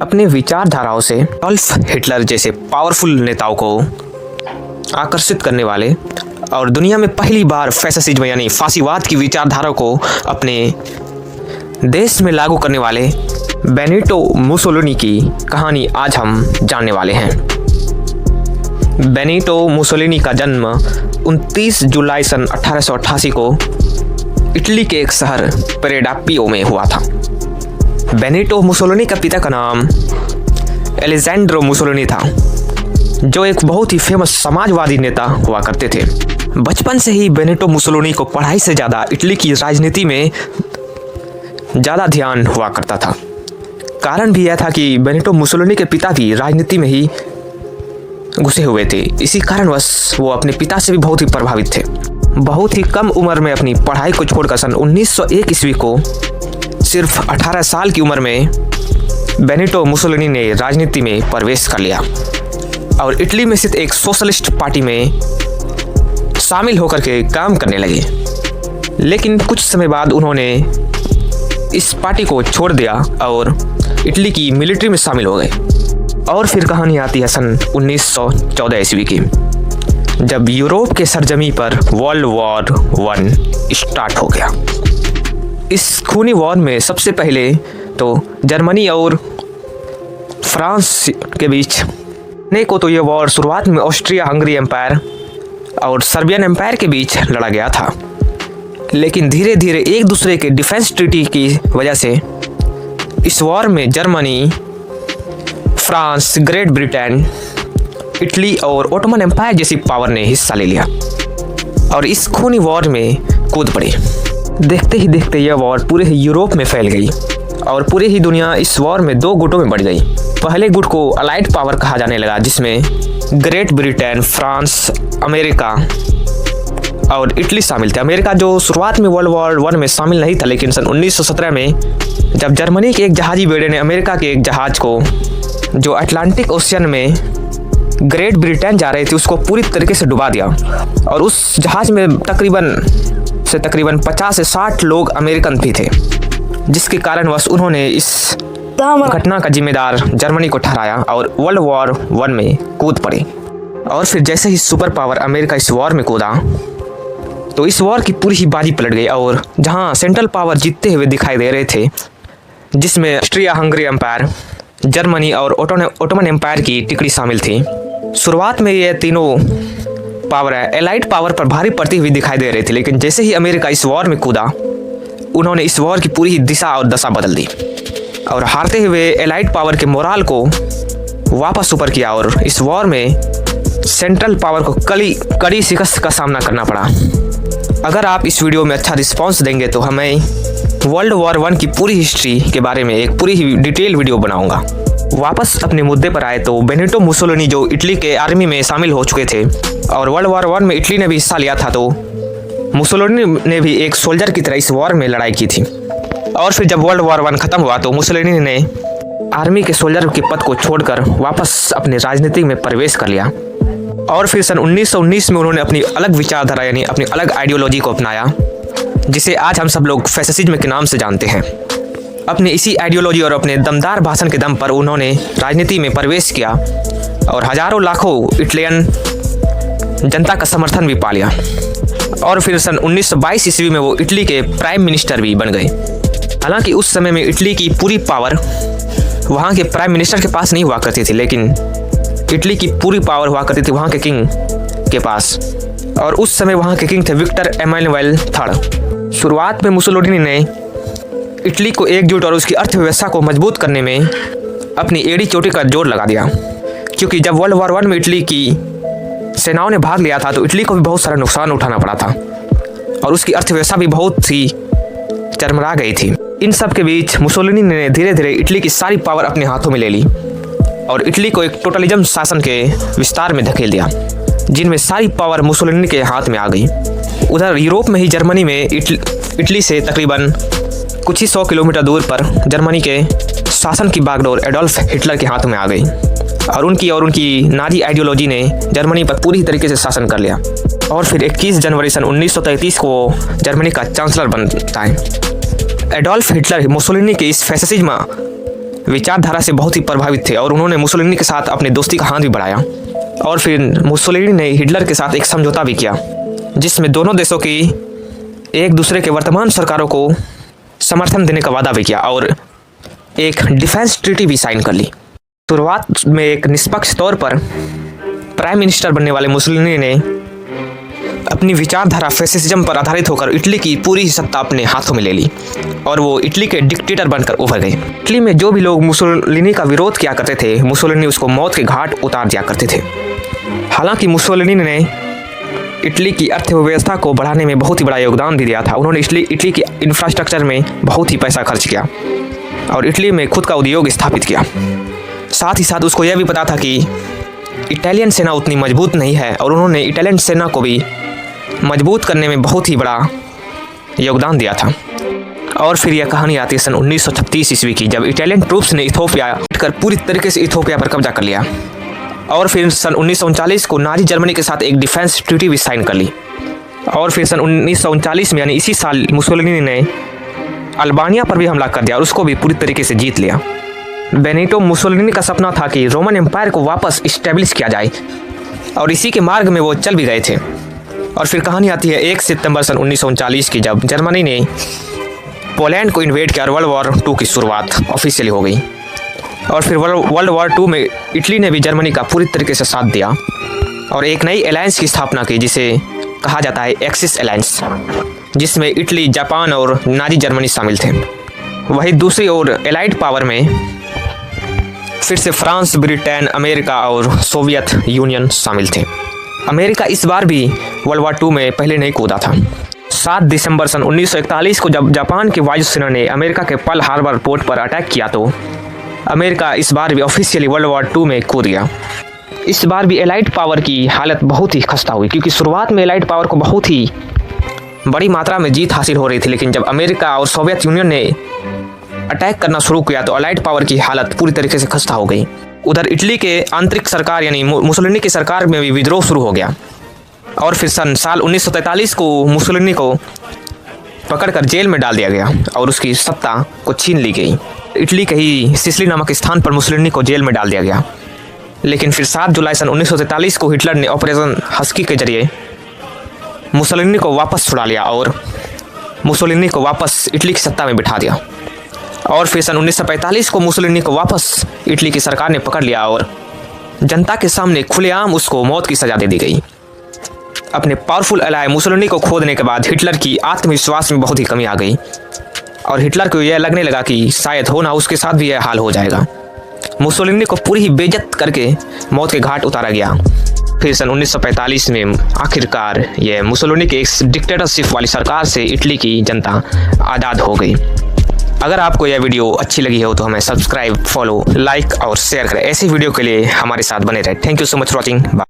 अपने विचारधाराओं से एडोल्फ हिटलर जैसे पावरफुल नेताओं को आकर्षित करने वाले और दुनिया में पहली बार फैसिज्म यानी फासीवाद की विचारधारा को अपने देश में लागू करने वाले बेनिटो मुसोलिनी की कहानी आज हम जानने वाले हैं। बेनिटो मुसोलिनी का जन्म 29 जुलाई सन 1888 को इटली के एक शहर पेरेडापियो में हुआ था। बेनिटो मुसोलिनी का पिता का नाम एलेजेंड्रो मुसोलिनी था, जो एक बहुत ही फेमस समाजवादी नेता हुआ करते थे। बचपन से ही बेनिटो मुसोलिनी को पढ़ाई से ज़्यादा इटली की राजनीति में ज़्यादा ध्यान हुआ करता था। कारण भी यह था कि बेनिटो मुसोलिनी के पिता भी राजनीति में ही घुसे हुए थे। इसी कारणवश वो अपने पिता से भी बहुत ही प्रभावित थे। बहुत ही कम उम्र में अपनी पढ़ाई को छोड़कर सन 1901 ईस्वी को सिर्फ 18 साल की उम्र में बेनिटो मुसोलिनी ने राजनीति में प्रवेश कर लिया और इटली में स्थित एक सोशलिस्ट पार्टी में शामिल होकर के काम करने लगे। लेकिन कुछ समय बाद उन्होंने इस पार्टी को छोड़ दिया और इटली की मिलिट्री में शामिल हो गए। और फिर कहानी आती है सन 1914 ईस्वी की, जब यूरोप के सरजमी पर वर्ल्ड वॉर 1 स्टार्ट हो गया। इस खूनी वॉर में सबसे पहले तो जर्मनी और फ्रांस के बीच ने को तो ये वॉर शुरुआत में ऑस्ट्रिया हंगरी एम्पायर और सर्बियन एम्पायर के बीच लड़ा गया था। लेकिन धीरे धीरे एक दूसरे के डिफेंस ट्रीटी की वजह से इस वॉर में Germany, France, great Britain, Italy और ओटोमन एम्पायर जैसी पावर ने हिस्सा ले लिया और इस खूनी वॉर में कूद पड़ी। देखते ही देखते यह वॉर पूरे ही यूरोप में फैल गई और पूरी ही दुनिया इस वॉर में 2 गुटों में बढ़ गई। पहले गुट को अलाइड पावर कहा जाने लगा, जिसमें ग्रेट ब्रिटेन, फ्रांस, अमेरिका और इटली शामिल थे। अमेरिका जो शुरुआत में वर्ल्ड वॉर 1 में शामिल नहीं था, लेकिन सन 1917 में जब जर्मनी के एक जहाजी बेड़े ने अमेरिका के एक जहाज को जो अटलांटिक ओशियन में ग्रेट ब्रिटेन जा रहे थे उसको पूरी तरीके से डुबा दिया और उस जहाज में तकरीबन 50 से 60 लोग अमेरिकन भी थे, जिसके कारणवश उन्होंने इस घटना का जिम्मेदार जर्मनी को ठहराया और वर्ल्ड वॉर 1 में कूद पड़े। और फिर जैसे ही सुपर पावर अमेरिका इस वॉर में कूदा तो इस वॉर की पूरी ही बाजी पलट गई और जहां सेंट्रल पावर जीतते हुए दिखाई दे रहे थे, जिसमें ऑस्ट्रिया हंगरी एम्पायर, जर्मनी और ओटोमन एम्पायर की टिकड़ी शामिल थी। शुरुआत में ये तीनों पावर एलाइड पावर पर भारी पड़ती हुई दिखाई दे रही थी, लेकिन जैसे ही अमेरिका इस वॉर में कूदा उन्होंने इस वॉर की पूरी ही दिशा और दशा बदल दी और हारते हुए एलाइड पावर के मोराल को वापस ऊपर किया और इस वॉर में सेंट्रल पावर को कड़ी शिकस्त का सामना करना पड़ा। अगर आप इस वीडियो में अच्छा रिस्पांस देंगे तो हमें वर्ल्ड वॉर 1 की पूरी हिस्ट्री के बारे में एक पूरी ही डिटेल वीडियो बनाऊंगा। वापस अपने मुद्दे पर आए तो बेनिटो मुसोलिनी जो इटली के आर्मी में शामिल हो चुके थे और वर्ल्ड वॉर 1 में इटली ने भी हिस्सा लिया था, तो मुसोलिनी ने भी एक सोल्जर की तरह इस वॉर में लड़ाई की थी। और फिर जब वर्ल्ड वॉर 1 खत्म हुआ तो मुसोलिनी ने आर्मी के सोल्जर के पद को छोड़कर वापस अपने राजनीति में प्रवेश कर लिया और फिर सन 1919 में उन्होंने अपनी अलग विचारधारा यानी अपनी अलग आइडियोलॉजी को अपनाया, जिसे आज हम सब लोग फैसिज्म के नाम से जानते हैं। अपनी इसी आइडियोलॉजी और अपने दमदार भाषण के दम पर उन्होंने राजनीति में प्रवेश किया और हजारों लाखों इटलियन जनता का समर्थन भी पा लिया और फिर सन 1922 ईस्वी में वो इटली के प्राइम मिनिस्टर भी बन गए। हालांकि उस समय में इटली की पूरी पावर वहाँ के प्राइम मिनिस्टर के पास नहीं हुआ करती थी, लेकिन इटली की पूरी पावर हुआ करती थी वहाँ के किंग के पास और उस समय वहाँ के किंग थे विक्टर एमानुएल III। शुरुआत में मुसोलिनी ने इटली को एकजुट और उसकी अर्थव्यवस्था को मजबूत करने में अपनी एड़ी चोटी का जोर लगा दिया, क्योंकि जब वर्ल्ड वॉर 1 में इटली की सेनाओं ने भाग लिया था तो इटली को भी बहुत सारा नुकसान उठाना पड़ा था और उसकी अर्थव्यवस्था भी बहुत ही चरमरा गई थी। इन सब के बीच मुसोलिनी ने धीरे धीरे इटली की सारी पावर अपने हाथों में ले ली और इटली को एक टोटलिज्म शासन के विस्तार में धकेल दिया, जिनमें सारी पावर मुसोलिनी के हाथ में आ गई। उधर यूरोप में ही जर्मनी में इटली से तकरीबन कुछ ही 100 किलोमीटर दूर पर जर्मनी के शासन की बागडोर एडोल्फ हिटलर के हाथ में आ गई और उनकी नाजी आइडियोलॉजी ने जर्मनी पर पूरी तरीके से शासन कर लिया और फिर 21 जनवरी सन 1933 को जर्मनी का चांसलर बनता है। एडोल्फ हिटलर मुसोलिनी के इस फैसिज्म विचारधारा से बहुत ही प्रभावित थे और उन्होंने मुसोलिनी के साथ अपनी दोस्ती का हाथ भी बढ़ाया। और फिर मुसोलिनी ने हिटलर के साथ एक समझौता भी किया जिसमें दोनों देशों की एक दूसरे के वर्तमान सरकारों को समर्थन देने का वादा भी किया और एक डिफेंस ट्रीटी भी साइन कर ली। शुरुआत में एक निष्पक्ष तौर पर प्राइम मिनिस्टर बनने वाले मुसोलिनी ने अपनी विचारधारा फैसिज्म पर आधारित होकर इटली की पूरी सत्ता अपने हाथों में ले ली और वो इटली के डिक्टेटर बनकर उभर गए। इटली में जो भी लोग मुसोलिनी का विरोध किया करते थे, मुसोलिनी उसको मौत के घाट उतार दिया करते थे। हालांकि मुसोलिनी ने इटली की अर्थव्यवस्था को बढ़ाने में बहुत ही बड़ा योगदान भी दिया था। उन्होंने इटली की इंफ्रास्ट्रक्चर में बहुत ही पैसा खर्च किया और इटली में खुद का उद्योग स्थापित किया। साथ ही साथ उसको यह भी पता था कि इटालियन सेना उतनी मजबूत नहीं है और उन्होंने इटालियन सेना को भी मजबूत करने में बहुत ही बड़ा योगदान दिया था। और फिर यह कहानी आती है सन 1936 ईस्वी की, जब इटालियन ट्रूप्स ने इथोपिया कर पूरी तरीके से इथोपिया पर कब्जा कर लिया। और फिर सन 1939 को नाजी जर्मनी के साथ एक डिफेंस ट्रीटी भी साइन कर ली। और फिर सन 1939 में यानी इसी साल मुसोलिनी ने अल्बानिया पर भी हमला कर दिया और उसको भी पूरी तरीके से जीत लिया। बेनिटो मुसोलिनी का सपना था कि रोमन एम्पायर को वापस इस्टेब्लिश किया जाए और इसी के मार्ग में वो चल भी गए थे। और फिर कहानी आती है 1 सितंबर सन 1939 की, जब जर्मनी ने पोलैंड को इन्वेड किया और वर्ल्ड वॉर 2 की शुरुआत ऑफिशियली हो गई। और फिर वर्ल्ड वॉर 2 में इटली ने भी जर्मनी का पूरी तरीके से साथ दिया और एक नई अलायंस की स्थापना की जिसे कहा जाता है एक्सिस अलायंस, जिसमें इटली, जापान और नाजी जर्मनी शामिल थे। वहीं दूसरी ओर एलाइड पावर में फिर से फ्रांस, ब्रिटेन, अमेरिका और सोवियत यूनियन शामिल थे। अमेरिका इस बार भी वर्ल्ड वॉर 2 में पहले नहीं कूदा था। 7 दिसंबर सन 1941 को जब जापान की वायुसेना ने अमेरिका के पर्ल हार्बर पोर्ट पर अटैक किया तो अमेरिका इस बार भी ऑफिशियली वर्ल्ड वॉर 2 में कूद गया। इस बार भी एलाइड पावर की हालत बहुत ही खस्ता हुई, क्योंकि शुरुआत में एलाइड पावर को बहुत ही बड़ी मात्रा में जीत हासिल हो रही थी, लेकिन जब अमेरिका और सोवियत यूनियन ने अटैक करना शुरू किया तो एलाइड पावर की हालत पूरी तरीके से खस्ता हो गई। उधर इटली के आंतरिक सरकार यानी मुसोलिनी की सरकार में भी विद्रोह शुरू हो गया और फिर साल 1943 को मुसोलिनी को पकड़कर जेल में डाल दिया गया और उसकी सत्ता को छीन ली गई। इटली के ही सिसिली नामक स्थान पर मुसोलिनी को जेल में डाल दिया गया। लेकिन फिर 7 जुलाई सन 1943 को हिटलर ने ऑपरेशन हस्की के जरिए मुसोलिनी को वापस छुड़ा लिया और मुसोलिनी को वापस इटली की सत्ता में बिठा दिया। और फिर सन 1945 को मुसोलिनी को वापस इटली की सरकार ने पकड़ लिया और जनता के सामने खुलेआम उसको मौत की सजा दे दी गई। अपने पावरफुल एलाय मुसोलिनी को खो देने के बाद हिटलर की आत्मविश्वास में बहुत ही कमी आ गई और हिटलर को यह लगने लगा कि शायद हो ना उसके साथ भी यह हाल हो जाएगा। मुसोलिनी को पूरी ही बेइज्जत करके मौत के घाट उतारा गया। फिर सन 1945 में आखिरकार यह मुसोलिनी के एक डिक्टेटरशिप वाली सरकार से इटली की जनता आज़ाद हो गई। अगर आपको यह वीडियो अच्छी लगी हो तो हमें सब्सक्राइब, फॉलो, लाइक और शेयर करें। ऐसी वीडियो के लिए हमारे साथ बने रहें। Thank you so much for watching.